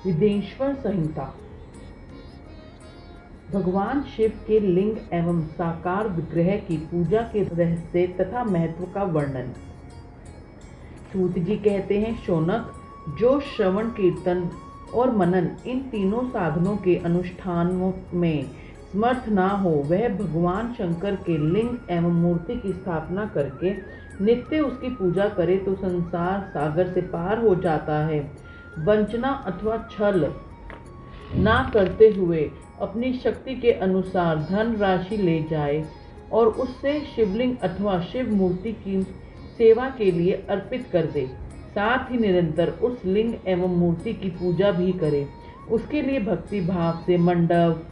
विदेश्वर संहिता। भगवान शिव के लिंग एवं साकार विग्रह की पूजा के रहस्य तथा महत्व का वर्णन। सूत जी कहते हैं, शौनक, जो श्रवण, कीर्तन और मनन इन तीनों साधनों के अनुष्ठानों में समर्थ ना हो, वह भगवान शंकर के लिंग एवं मूर्ति की स्थापना करके नित्य उसकी पूजा करे तो संसार सागर से पार हो जाता है। वंचना अथवा छल ना करते हुए अपनी शक्ति के अनुसार धन राशि ले जाए और उससे शिवलिंग अथवा शिव मूर्ति की सेवा के लिए अर्पित कर दे। साथ ही निरंतर उस लिंग एवं मूर्ति की पूजा भी करे। उसके लिए भक्ति भाव से मंडप,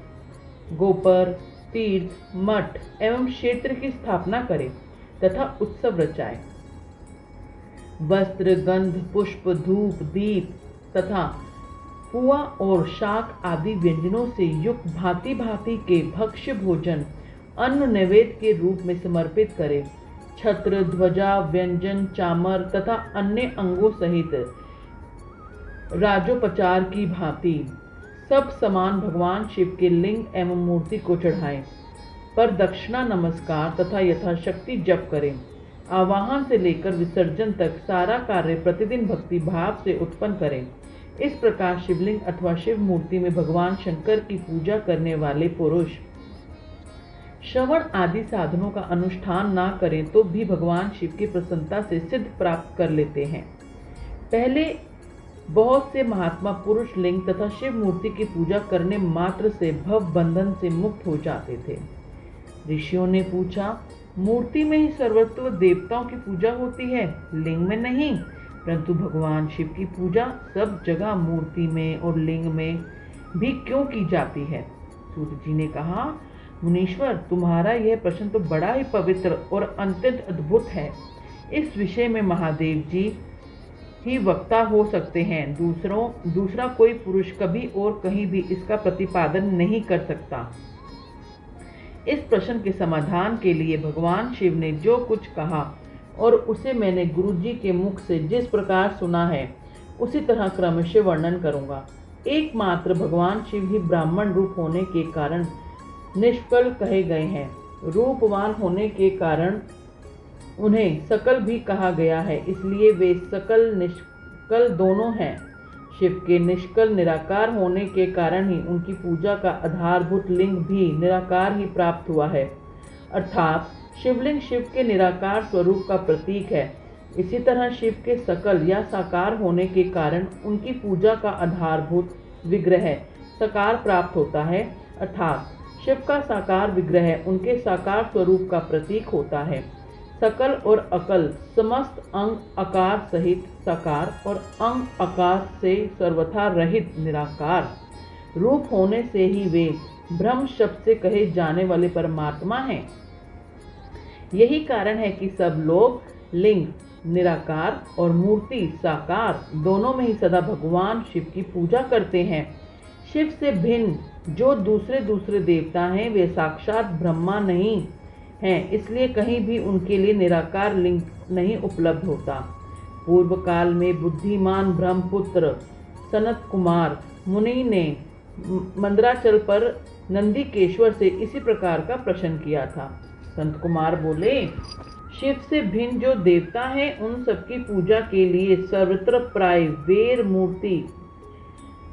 गोपर, तीर्थ, मठ एवं क्षेत्र की स्थापना करे तथा उत्सव रचाए। वस्त्र, गंध, पुष्प, धूप, दीप तथा पुआ और शाक आदि व्यंजनों से युक्त भांति भांति के भक्ष्य भोजन अन्न नैवेद्य के रूप में समर्पित करे। छत्र, ध्वजा, व्यंजन, चामर तथा अन्य अंगों सहित राजोपचार की भांति सब समान भगवान शिव के लिंग एवं मूर्ति को चढ़ाएं। पर दक्षिणा, नमस्कार तथा यथाशक्ति जप करें। आवाहन से लेकर विसर्जन तक सारा कार्य प्रतिदिन भक्ति भाव से उत्पन्न करें। इस प्रकार शिवलिंग अथवा शिव मूर्ति में भगवान शंकर की पूजा करने वाले पुरुष श्रवण आदि साधनों का अनुष्ठान ना करें तो भी भगवान शिव की प्रसन्नता से सिद्ध प्राप्त कर लेते हैं। पहले बहुत से महात्मा पुरुष लिंग तथा शिव मूर्ति की पूजा करने मात्र से भव बंधन से मुक्त हो जाते थे। ऋषियों ने पूछा, मूर्ति में ही सर्वत्र देवताओं की पूजा होती है, लिंग में नहीं, परंतु भगवान शिव की पूजा सब जगह मूर्ति में और लिंग में भी क्यों की जाती है? सूत जी ने कहा, मुनीश्वर, तुम्हारा यह प्रश्न तो बड़ा ही पवित्र और अत्यंत अद्भुत है। इस विषय में महादेव जी ही वक्ता हो सकते हैं। दूसरा कोई पुरुष कभी और कहीं भी इसका प्रतिपादन नहीं कर सकता। इस प्रश्न के समाधान के लिए भगवान शिव ने जो कुछ कहा और उसे मैंने गुरुजी के मुख से जिस प्रकार सुना है, उसी तरह क्रमशः वर्णन करूंगा। एकमात्र भगवान शिव ही ब्राह्मण रूप होने के कारण निष्कल कहे गए हैं। रूपवान होने के कारण उन्हें सकल भी कहा गया है, इसलिए वे सकल निष्कल दोनों हैं। शिव के निष्कल निराकार होने के कारण ही उनकी पूजा का आधारभूत लिंग भी निराकार ही प्राप्त हुआ है, अर्थात शिवलिंग शिव के निराकार स्वरूप का प्रतीक है। इसी तरह शिव के सकल या साकार होने के कारण उनकी पूजा का आधारभूत विग्रह साकार प्राप्त होता है, अर्थात शिव का साकार विग्रह उनके साकार स्वरूप का प्रतीक होता है। सकल और अकल समस्त अंग आकार सहित साकार और अंग आकार से सर्वथा रहित निराकार रूप होने से ही वे ब्रह्म शब्द से कहे जाने वाले परमात्मा हैं। यही कारण है कि सब लोग लिंग निराकार और मूर्ति साकार दोनों में ही सदा भगवान शिव की पूजा करते हैं। शिव से भिन्न जो दूसरे देवता हैं, वे साक्षात ब्रह्मा नहीं हैं, इसलिए कहीं भी उनके लिए निराकार लिंग नहीं उपलब्ध होता। पूर्व काल में बुद्धिमान ब्रह्मपुत्र सनत कुमार मुनि ने मंदराचल पर नंदीकेश्वर से इसी प्रकार का प्रश्न किया था। संत कुमार बोले, शिव से भिन्न जो देवता हैं, उन सबकी पूजा के लिए सर्वत्र प्राय वेर मूर्ति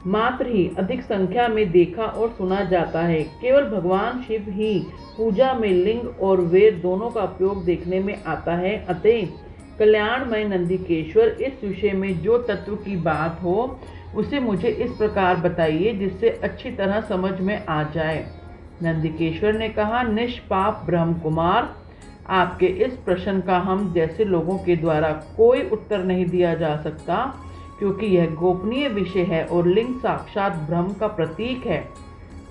मात्र ही अधिक संख्या में देखा और सुना जाता है। केवल भगवान शिव ही पूजा में लिंग और वेर दोनों का उपयोग देखने में आता है। अतः कल्याणमय नंदीकेश्वर, इस विषय में जो तत्व की बात हो उसे मुझे इस प्रकार बताइए जिससे अच्छी तरह समझ में आ जाए। नंदीकेश्वर ने कहा, निष्पाप ब्रह्म कुमार, आपके इस प्रश्न का हम जैसे लोगों के द्वारा कोई उत्तर नहीं दिया जा सकता, क्योंकि यह गोपनीय विषय है और लिंग साक्षात ब्रह्म का प्रतीक है।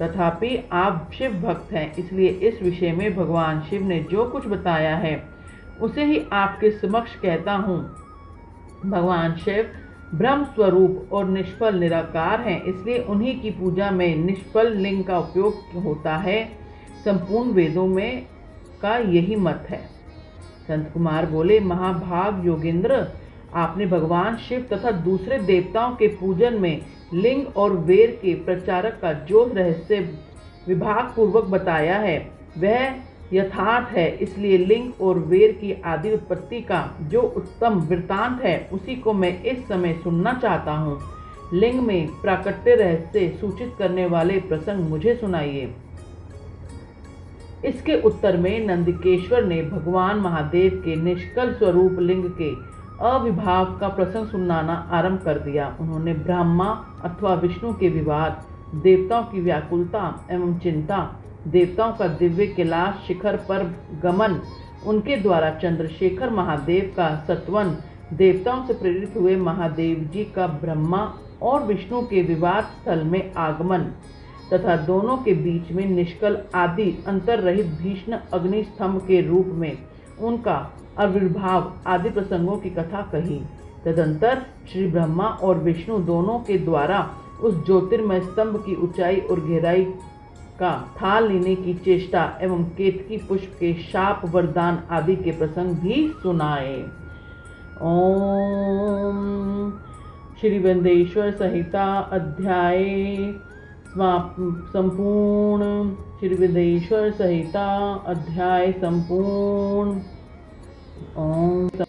तथापि आप शिव भक्त हैं, इसलिए इस विषय में भगवान शिव ने जो कुछ बताया है उसे ही आपके समक्ष कहता हूँ। भगवान शिव ब्रह्म स्वरूप और निष्फल निराकार हैं, इसलिए उन्हीं की पूजा में निष्फल लिंग का उपयोग होता है। संपूर्ण वेदों में का यही मत है। संत कुमार बोले, महाभाग योगेंद्र, आपने भगवान शिव तथा दूसरे देवताओं के पूजन में लिंग और वेर के प्रचारक का जो रहस्य विभाग पूर्वक बताया है वह यथार्थ है, इसलिए लिंग और वेर की आदि उत्पत्ति का जो उत्तम वृत्तांत है उसी को मैं इस समय सुनना चाहता हूँ। लिंग में प्राकट्य रहस्य सूचित करने वाले प्रसंग मुझे सुनाइए। इसके उत्तर में नंदिकेश्वर ने भगवान महादेव के निष्कल स्वरूप लिंग के अविभाव का प्रसंग सुनाना आरंभ कर दिया। उन्होंने ब्रह्मा अथवा विष्णु के विवाद, देवताओं की व्याकुलता एवं चिंता, देवताओं का दिव्य कैलाश शिखर पर गमन, उनके द्वारा चंद्रशेखर महादेव का सत्वन, देवताओं से प्रेरित हुए महादेव जी का ब्रह्मा और विष्णु के विवाद स्थल में आगमन तथा दोनों के बीच में निष्कल आदि अंतर रहित भीष्म अग्नि स्तंभ के रूप में उनका आविर्भाव आदि प्रसंगों की कथा कही। तदंतर श्री ब्रह्मा और विष्णु दोनों के द्वारा उस ज्योतिर्मय स्तंभ की ऊंचाई और गहराई का था लेने की चेष्टा एवं केतकी पुष्प के शाप वरदान आदि के प्रसंग भी सुनाए। ओम श्री वृंदेश्वर संहिता अध्याय संपूर्ण। श्री वृंदेश्वर संहिता अध्याय संपूर्ण। ओम।